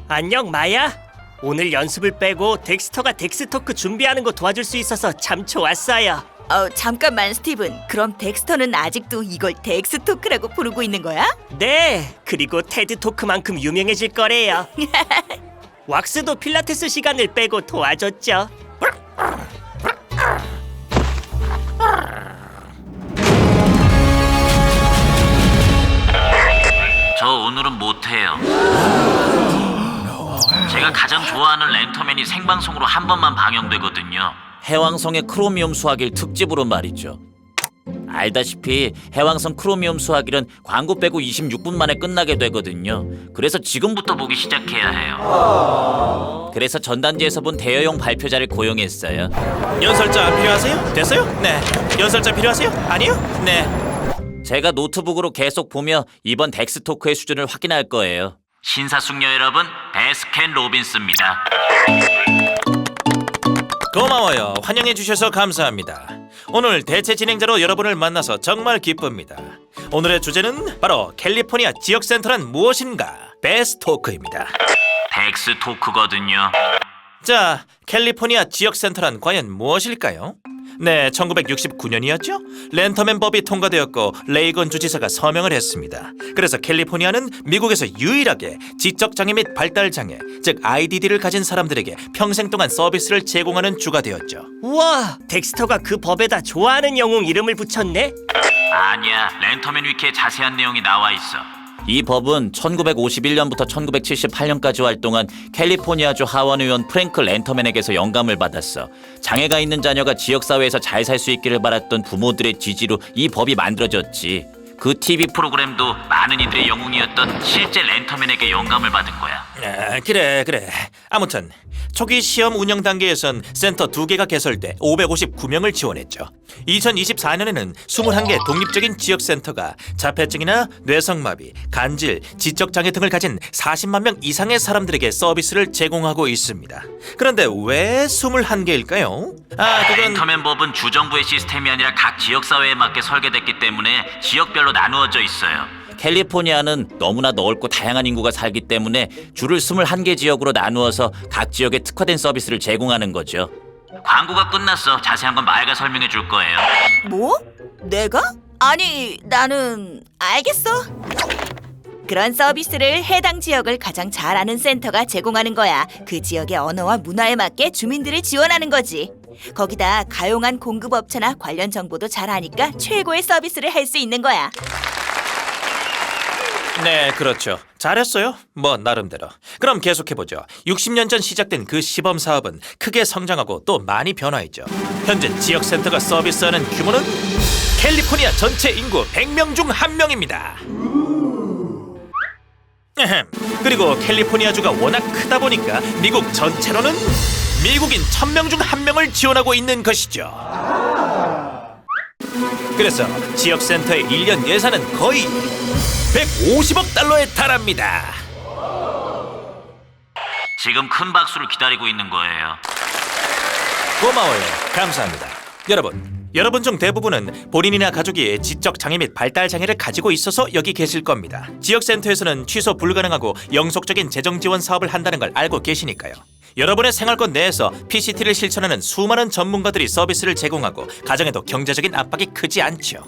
안녕, 마야. 오늘 연습을 빼고 덱스터가 덱스토크 준비하는 거 도와줄 수 있어서 참 좋았어요. 잠깐만 스티븐. 그럼 덱스터는 아직도 이걸 덱스토크라고 부르고 있는 거야? 네, 그리고 테드 토크만큼 유명해질 거래요. 왁스도 필라테스 시간을 빼고 도와줬죠. 저 오늘은 못해요. 제가 가장 좋아하는 랜터맨이 생방송으로 한 번만 방영되거든요. 해왕성의 크로미움 수화기를 특집으로 말이죠. 알다시피 해왕성 크로미움 수화기는 광고 빼고 26분 만에 끝나게 되거든요. 그래서 지금부터 보기 시작해야 해요. 그래서 전단지에서 본 대여용 발표자를 고용했어요. 연설자 필요하세요? 됐어요? 네. 연설자 필요하세요? 아니요? 네. 제가 노트북으로 계속 보며 이번 덱스토크의 수준을 확인할 거예요. 신사숙녀 여러분, 베스킨 로빈스입니다. 고마워요. 환영해 주셔서 감사합니다. 오늘 대체 진행자로 여러분을 만나서 정말 기쁩니다. 오늘의 주제는 바로 캘리포니아 지역센터란 무엇인가? 베스토크입니다. 덱스토크거든요. 자, 캘리포니아 지역센터란 과연 무엇일까요? 네, 1969년이었죠? 랜터맨 법이 통과되었고 레이건 주지사가 서명을 했습니다. 그래서 캘리포니아는 미국에서 유일하게 지적장애 및 발달장애, 즉 IDD를 가진 사람들에게 평생 동안 서비스를 제공하는 주가 되었죠. 우와, 덱스터가 그 법에다 좋아하는 영웅 이름을 붙였네? 아니야, 랜터맨 위키에 자세한 내용이 나와 있어. 이 법은 1951년부터 1978년까지 활동한 캘리포니아주 하원의원 프랭크 랜터맨에게서 영감을 받았어. 장애가 있는 자녀가 지역사회에서 잘 살 수 있기를 바랐던 부모들의 지지로 이 법이 만들어졌지. 그 TV 프로그램도 많은 이들의 영웅이었던 실제 랜터맨에게 영감을 받은 거야. 아, 그래. 아무튼 초기 시험 운영 단계에선 센터 2개가 개설돼 559명을 지원했죠. 2024년에는 21개 독립적인 지역센터가 자폐증이나 뇌성마비, 간질, 지적장애 등을 가진 40만 명 이상의 사람들에게 서비스를 제공하고 있습니다. 그런데 왜 21개일까요? 그건 랜터맨 법은 주정부의 시스템이 아니라 각 지역사회에 맞게 설계됐기 때문에 지역별로 나누어져 있어요. 캘리포니아는 너무나 넓고 다양한 인구가 살기 때문에 주를 21개 지역으로 나누어서 각 지역에 특화된 서비스를 제공하는 거죠. 광고가 끝났어. 자세한 건 마야가 설명해 줄 거예요. 뭐? 내가? 아니, 나는 알겠어. 그런 서비스를 해당 지역을 가장 잘 아는 센터가 제공하는 거야. 그 지역의 언어와 문화에 맞게 주민들을 지원하는 거지. 거기다 가용한 공급업체나 관련 정보도 잘 아니까 최고의 서비스를 할 수 있는 거야. 네, 그렇죠. 잘했어요. 뭐 나름대로. 그럼 계속해보죠. 60년 전 시작된 그 시범 사업은 크게 성장하고 또 많이 변화했죠. 현재 지역센터가 서비스하는 규모는 캘리포니아 전체 인구 100명 중 1명입니다. 그리고 캘리포니아주가 워낙 크다 보니까 미국 전체로는 미국인 1000명 중 1명을 지원하고 있는 것이죠. 그래서 지역센터의 1년 예산은 거의 150억 달러에 달합니다. 지금 큰 박수를 기다리고 있는 거예요. 고마워요. 감사합니다. 여러분 중 대부분은 본인이나 가족이 지적 장애 및 발달 장애를 가지고 있어서 여기 계실 겁니다. 지역센터에서는 취소 불가능하고 영속적인 재정 지원 사업을 한다는 걸 알고 계시니까요. 여러분의 생활권 내에서 PCT를 실천하는 수많은 전문가들이 서비스를 제공하고 가정에도 경제적인 압박이 크지 않죠.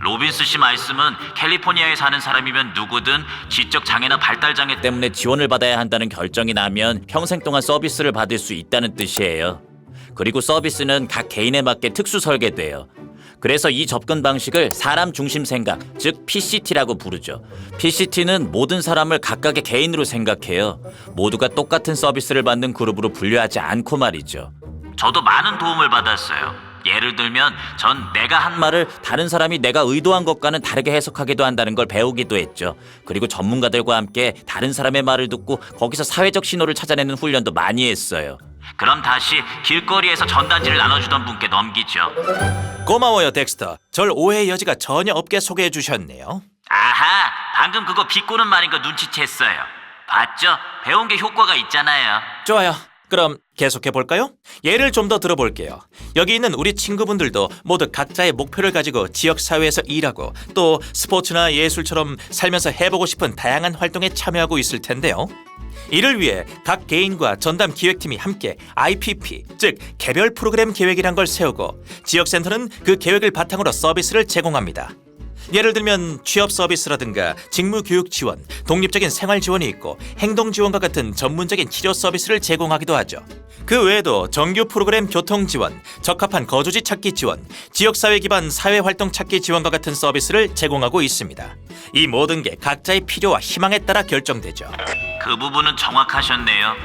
로빈스 씨 말씀은 캘리포니아에 사는 사람이면 누구든 지적 장애나 발달 장애 때문에 지원을 받아야 한다는 결정이 나면 평생 동안 서비스를 받을 수 있다는 뜻이에요. 그리고 서비스는 각 개인에 맞게 특수 설계돼요. 그래서 이 접근 방식을 사람 중심 생각, 즉 PCT라고 부르죠. PCT는 모든 사람을 각각의 개인으로 생각해요. 모두가 똑같은 서비스를 받는 그룹으로 분류하지 않고 말이죠. 저도 많은 도움을 받았어요. 예를 들면 전 내가 한 말을 다른 사람이 내가 의도한 것과는 다르게 해석하기도 한다는 걸 배우기도 했죠. 그리고 전문가들과 함께 다른 사람의 말을 듣고 거기서 사회적 신호를 찾아내는 훈련도 많이 했어요. 그럼 다시 길거리에서 전단지를 나눠주던 분께 넘기죠. 고마워요, 덱스터. 절 오해의 여지가 전혀 없게 소개해 주셨네요. 아하, 방금 그거 비꼬는 말인 거 눈치챘어요. 봤죠? 배운 게 효과가 있잖아요. 좋아요. 그럼 계속해 볼까요? 예를 좀 더 들어볼게요. 여기 있는 우리 친구분들도 모두 각자의 목표를 가지고 지역 사회에서 일하고 또 스포츠나 예술처럼 살면서 해보고 싶은 다양한 활동에 참여하고 있을 텐데요. 이를 위해 각 개인과 전담 기획팀이 함께 IPP, 즉 개별 프로그램 계획이란 걸 세우고 지역센터는 그 계획을 바탕으로 서비스를 제공합니다. 예를 들면 취업 서비스라든가 직무 교육 지원, 독립적인 생활 지원이 있고 행동 지원과 같은 전문적인 치료 서비스를 제공하기도 하죠. 그 외에도 정규 프로그램 교통 지원, 적합한 거주지 찾기 지원, 지역사회 기반 사회활동 찾기 지원과 같은 서비스를 제공하고 있습니다. 이 모든 게 각자의 필요와 희망에 따라 결정되죠. 그 부분은 정확하셨네요.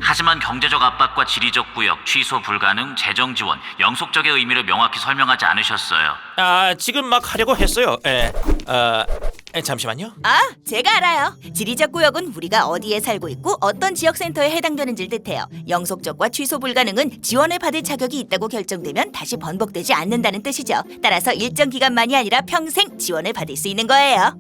하지만 경제적 압박과 지리적 구역, 취소 불가능, 재정 지원, 영속적의 의미를 명확히 설명하지 않으셨어요. 지금 막 하려고 했어요. 잠시만요. 제가 알아요. 지리적 구역은 우리가 어디에 살고 있고 어떤 지역센터에 해당되는지를 뜻해요. 영속적과 취소 불가능은 지원을 받을 자격이 있다고 결정되면 다시 번복되지 않는다는 뜻이죠. 따라서 일정 기간만이 아니라 평생 지원을 받을 수 있는 거예요.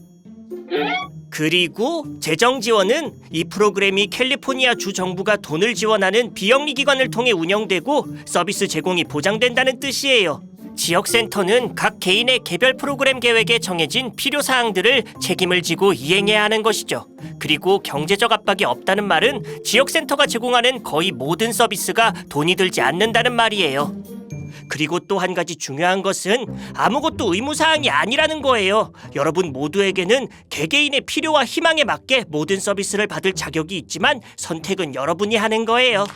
그리고 재정 지원은 이 프로그램이 캘리포니아 주 정부가 돈을 지원하는 비영리 기관을 통해 운영되고 서비스 제공이 보장된다는 뜻이에요. 지역센터는 각 개인의 개별 프로그램 계획에 정해진 필요 사항들을 책임을 지고 이행해야 하는 것이죠. 그리고 경제적 압박이 없다는 말은 지역센터가 제공하는 거의 모든 서비스가 돈이 들지 않는다는 말이에요. 그리고 또 한 가지 중요한 것은 아무것도 의무사항이 아니라는 거예요. 여러분 모두에게는 개개인의 필요와 희망에 맞게 모든 서비스를 받을 자격이 있지만 선택은 여러분이 하는 거예요.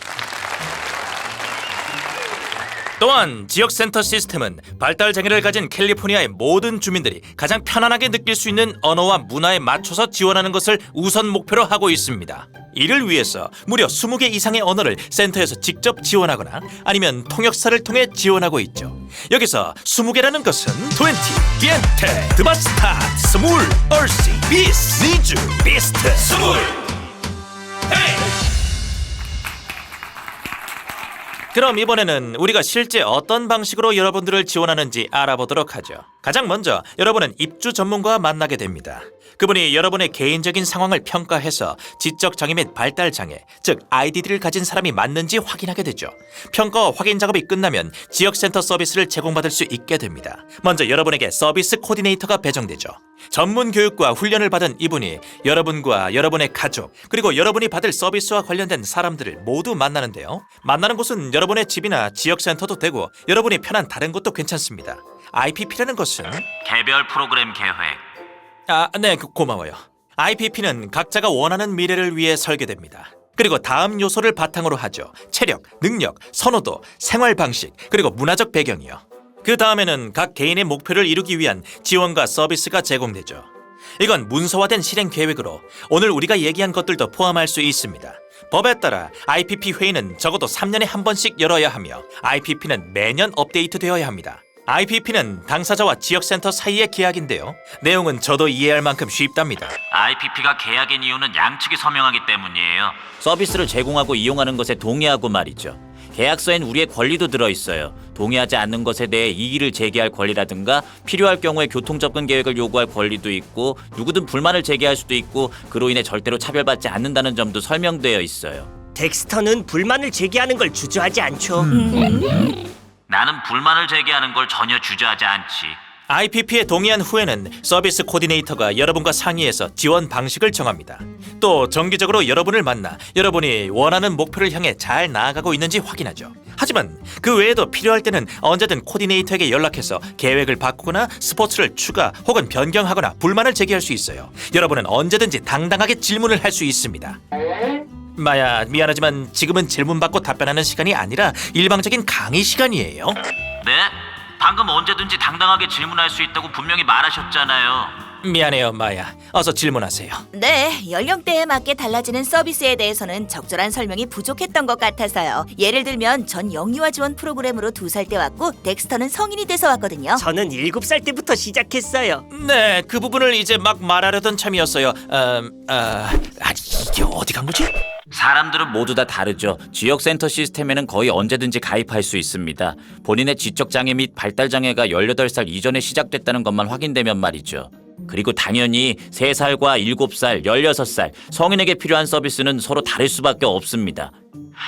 또한 지역센터 시스템은 발달 장애를 가진 캘리포니아의 모든 주민들이 가장 편안하게 느낄 수 있는 언어와 문화에 맞춰서 지원하는 것을 우선 목표로 하고 있습니다. 이를 위해서 무려 20개 이상의 언어를 센터에서 직접 지원하거나 아니면 통역사를 통해 지원하고 있죠. 여기서 20개라는 것은 20, 비엔테, 드바스타, 스물, 얼씨, 비스, 니주, 비스트, 스물, 헤이! 그럼 이번에는 우리가 실제 어떤 방식으로 여러분들을 지원하는지 알아보도록 하죠. 가장 먼저 여러분은 입주 전문가와 만나게 됩니다. 그분이 여러분의 개인적인 상황을 평가해서 지적 장애 및 발달 장애, 즉 IDD를 가진 사람이 맞는지 확인하게 되죠. 평가와 확인 작업이 끝나면 지역센터 서비스를 제공받을 수 있게 됩니다. 먼저 여러분에게 서비스 코디네이터가 배정되죠. 전문 교육과 훈련을 받은 이분이 여러분과 여러분의 가족, 그리고 여러분이 받을 서비스와 관련된 사람들을 모두 만나는데요. 만나는 곳은 여러분의 집이나 지역센터도 되고 여러분이 편한 다른 곳도 괜찮습니다. IPP라는 것은 개별 프로그램 계획. 네, 고마워요. IPP는 각자가 원하는 미래를 위해 설계됩니다. 그리고 다음 요소를 바탕으로 하죠. 체력, 능력, 선호도, 생활 방식, 그리고 문화적 배경이요. 그 다음에는 각 개인의 목표를 이루기 위한 지원과 서비스가 제공되죠. 이건 문서화된 실행 계획으로 오늘 우리가 얘기한 것들도 포함할 수 있습니다. 법에 따라 IPP 회의는 적어도 3년에 한 번씩 열어야 하며 IPP는 매년 업데이트되어야 합니다. IPP는 당사자와 지역센터 사이의 계약인데요. 내용은 저도 이해할 만큼 쉽답니다. IPP가 계약인 이유는 양측이 서명하기 때문이에요. 서비스를 제공하고 이용하는 것에 동의하고 말이죠. 계약서엔 우리의 권리도 들어있어요. 동의하지 않는 것에 대해 이의를 제기할 권리라든가 필요할 경우에 교통접근 계획을 요구할 권리도 있고 누구든 불만을 제기할 수도 있고 그로 인해 절대로 차별받지 않는다는 점도 설명되어 있어요. 덱스터는 불만을 제기하는 걸 주저하지 않죠. 나는 불만을 제기하는 걸 전혀 주저하지 않지. IPP에 동의한 후에는 서비스 코디네이터가 여러분과 상의해서 지원 방식을 정합니다. 또 정기적으로 여러분을 만나 여러분이 원하는 목표를 향해 잘 나아가고 있는지 확인하죠. 하지만 그 외에도 필요할 때는 언제든 코디네이터에게 연락해서 계획을 바꾸거나 스포츠를 추가 혹은 변경하거나 불만을 제기할 수 있어요. 여러분은 언제든지 당당하게 질문을 할 수 있습니다. 마야, 미안하지만 지금은 질문 받고 답변하는 시간이 아니라 일방적인 강의 시간이에요. 네? 방금 언제든지 당당하게 질문할 수 있다고 분명히 말하셨잖아요. 미안해요, 마야. 어서 질문하세요. 네, 연령대에 맞게 달라지는 서비스에 대해서는 적절한 설명이 부족했던 것 같아서요. 예를 들면 전 영유아 지원 프로그램으로 2살 때 왔고 덱스터는 성인이 돼서 왔거든요. 저는 7살 때부터 시작했어요. 네, 그 부분을 이제 막 말하려던 참이었어요. 이게 어디 간 거지? 사람들은 모두 다 다르죠. 지역센터 시스템에는 거의 언제든지 가입할 수 있습니다. 본인의 지적장애 및 발달장애가 18살 이전에 시작됐다는 것만 확인되면 말이죠. 그리고 당연히 3살과 7살, 16살 성인에게 필요한 서비스는 서로 다를 수밖에 없습니다.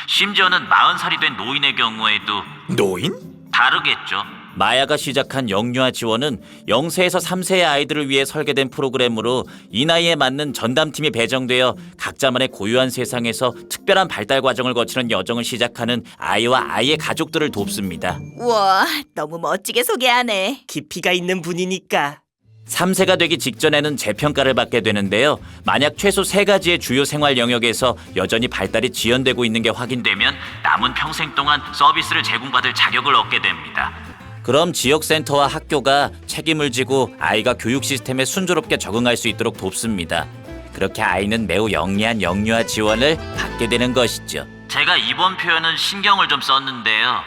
심지어는 40살이 된 노인의 경우에도 노인? 다르겠죠. 마야가 시작한 영유아 지원은 0세에서 3세의 아이들을 위해 설계된 프로그램으로 이 나이에 맞는 전담팀이 배정되어 각자만의 고유한 세상에서 특별한 발달 과정을 거치는 여정을 시작하는 아이와 아이의 가족들을 돕습니다. 우와, 너무 멋지게 소개하네. 깊이가 있는 분이니까. 3세가 되기 직전에는 재평가를 받게 되는데요. 만약 최소 3가지의 주요 생활 영역에서 여전히 발달이 지연되고 있는 게 확인되면 남은 평생 동안 서비스를 제공받을 자격을 얻게 됩니다. 그럼 지역센터와 학교가 책임을 지고 아이가 교육 시스템에 순조롭게 적응할 수 있도록 돕습니다. 그렇게 아이는 매우 영리한 영유아 지원을 받게 되는 것이죠. 제가 이번 표현은 신경을 좀 썼는데요.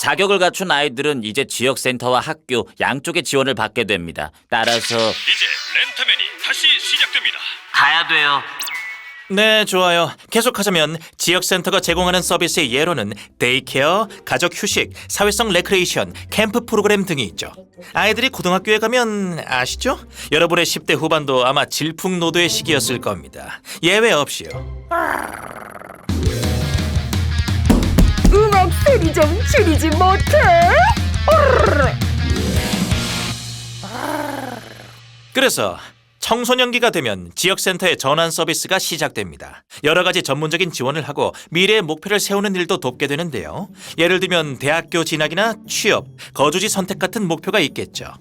자격을 갖춘 아이들은 이제 지역센터와 학교 양쪽의 지원을 받게 됩니다. 따라서 이제 렌터맨이 다시 시작됩니다. 가야 돼요. 네, 좋아요. 계속하자면 지역센터가 제공하는 서비스의 예로는 데이케어, 가족 휴식, 사회성 레크레이션, 캠프 프로그램 등이 있죠. 아이들이 고등학교에 가면 아시죠? 여러분의 10대 후반도 아마 질풍노도의 시기였을 겁니다. 예외 없이요. 음악 소리 좀 줄이지 못해? 그래서 청소년기가 되면 지역센터의 전환 서비스가 시작됩니다. 여러 가지 전문적인 지원을 하고 미래의 목표를 세우는 일도 돕게 되는데요. 예를 들면 대학교 진학이나 취업, 거주지 선택 같은 목표가 있겠죠.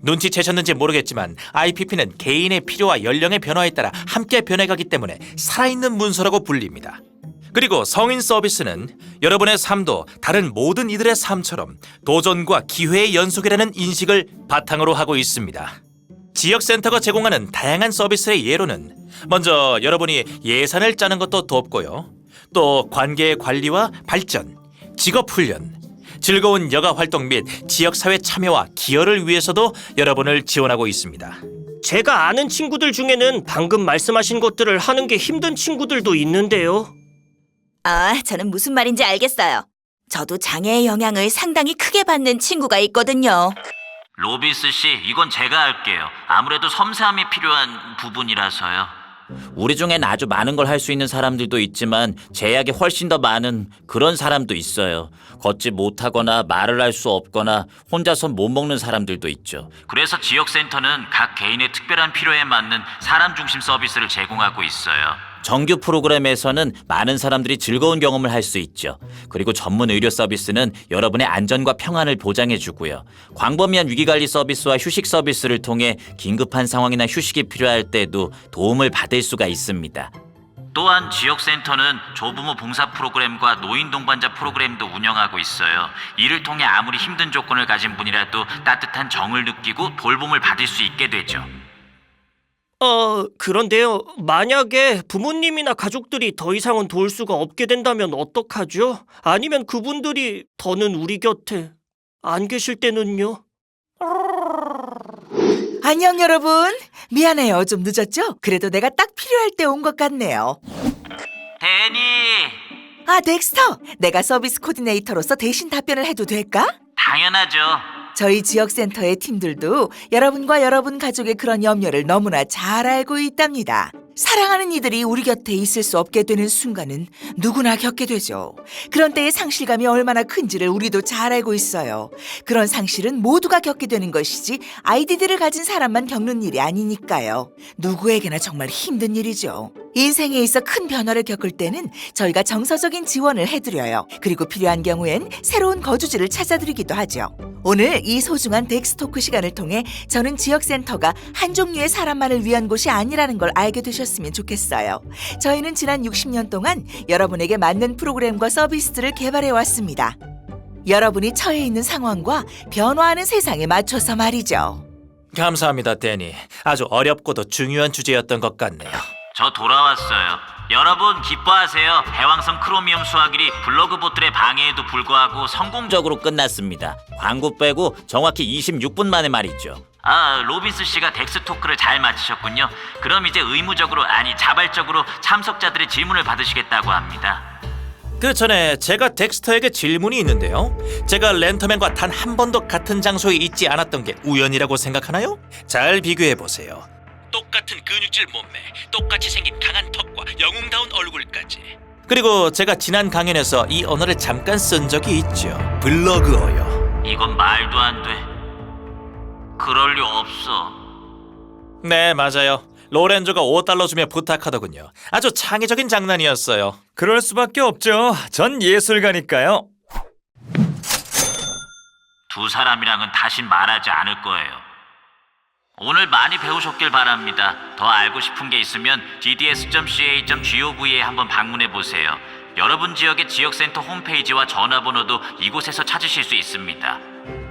눈치채셨는지 모르겠지만 IPP는 개인의 필요와 연령의 변화에 따라 함께 변해가기 때문에 살아있는 문서라고 불립니다. 그리고 성인 서비스는 여러분의 삶도 다른 모든 이들의 삶처럼 도전과 기회의 연속이라는 인식을 바탕으로 하고 있습니다. 지역센터가 제공하는 다양한 서비스의 예로는 먼저 여러분이 예산을 짜는 것도 돕고요. 또 관계의 관리와 발전, 직업훈련, 즐거운 여가활동 및 지역사회 참여와 기여를 위해서도 여러분을 지원하고 있습니다. 제가 아는 친구들 중에는 방금 말씀하신 것들을 하는 게 힘든 친구들도 있는데요. 아, 저는 무슨 말인지 알겠어요. 저도 장애의 영향을 상당히 크게 받는 친구가 있거든요. 로비스 씨, 이건 제가 할게요. 아무래도 섬세함이 필요한 부분이라서요. 우리 중엔 아주 많은 걸 할 수 있는 사람들도 있지만 제약이 훨씬 더 많은 그런 사람도 있어요. 걷지 못하거나 말을 할 수 없거나 혼자서 못 먹는 사람들도 있죠. 그래서 지역센터는 각 개인의 특별한 필요에 맞는 사람 중심 서비스를 제공하고 있어요. 정규 프로그램에서는 많은 사람들이 즐거운 경험을 할 수 있죠. 그리고 전문 의료 서비스는 여러분의 안전과 평안을 보장해주고요. 광범위한 위기관리 서비스와 휴식 서비스를 통해 긴급한 상황이나 휴식이 필요할 때도 도움을 받을 수가 있습니다. 또한 지역센터는 조부모 봉사 프로그램과 노인 동반자 프로그램도 운영하고 있어요. 이를 통해 아무리 힘든 조건을 가진 분이라도 따뜻한 정을 느끼고 돌봄을 받을 수 있게 되죠. 그런데요. 만약에 부모님이나 가족들이 더 이상은 도울 수가 없게 된다면 어떡하죠? 아니면 그분들이 더는 우리 곁에 안 계실 때는요? 안녕 여러분. 미안해요. 좀 늦었죠? 그래도 내가 딱 필요할 때 온 것 같네요. 데니! 아, 덱스터. 내가 서비스 코디네이터로서 대신 답변을 해도 될까? 당연하죠. 저희 지역센터의 팀들도 여러분과 여러분 가족의 그런 염려를 너무나 잘 알고 있답니다. 사랑하는 이들이 우리 곁에 있을 수 없게 되는 순간은 누구나 겪게 되죠. 그런 때의 상실감이 얼마나 큰지를 우리도 잘 알고 있어요. 그런 상실은 모두가 겪게 되는 것이지 아이디들을 가진 사람만 겪는 일이 아니니까요. 누구에게나 정말 힘든 일이죠. 인생에 있어 큰 변화를 겪을 때는 저희가 정서적인 지원을 해드려요. 그리고 필요한 경우엔 새로운 거주지를 찾아드리기도 하죠. 오늘 이 소중한 덱스토크 시간을 통해 저는 지역센터가 한 종류의 사람만을 위한 곳이 아니라는 걸 알게 되셨으면 좋겠어요. 저희는 지난 60년 동안 여러분에게 맞는 프로그램과 서비스들을 개발해 왔습니다. 여러분이 처해 있는 상황과 변화하는 세상에 맞춰서 말이죠. 감사합니다, 데니. 아주 어렵고도 중요한 주제였던 것 같네요. 저 돌아왔어요. 여러분 기뻐하세요. 해왕성 크로미움 수화길이 블로그봇들의 방해에도 불구하고 성공적으로 끝났습니다. 광고 빼고 정확히 26분 만에 말이죠. 로비스 씨가 덱스 토크를 잘 마치셨군요. 그럼 이제 의무적으로, 아니 자발적으로 참석자들의 질문을 받으시겠다고 합니다. 그 전에 제가 덱스터에게 질문이 있는데요. 제가 랜터맨과 단 한 번도 같은 장소에 있지 않았던 게 우연이라고 생각하나요? 잘 비교해 보세요. 똑같은 근육질 몸매, 똑같이 생긴 강한 턱과 영웅다운 얼굴까지. 그리고 제가 지난 강연에서 이 언어를 잠깐 쓴 적이 있죠. 블러그어요. 이건 말도 안 돼. 그럴 리 없어. 네, 맞아요. 로렌조가 $5 주며 부탁하더군요. 아주 창의적인 장난이었어요. 그럴 수밖에 없죠. 전 예술가니까요. 두 사람이랑은 다신 말하지 않을 거예요. 오늘 많이 배우셨길 바랍니다. 더 알고 싶은 게 있으면 dds.ca.gov에 한번 방문해 보세요. 여러분 지역의 지역센터 홈페이지와 전화번호도 이곳에서 찾으실 수 있습니다.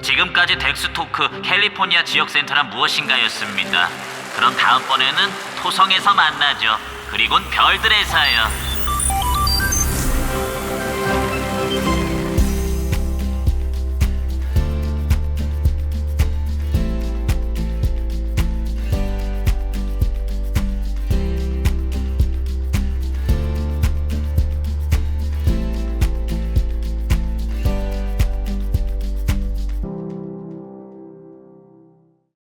지금까지 덱스토크 캘리포니아 지역센터란 무엇인가였습니다. 그럼 다음번에는 토성에서 만나죠. 그리곤 별들에서요.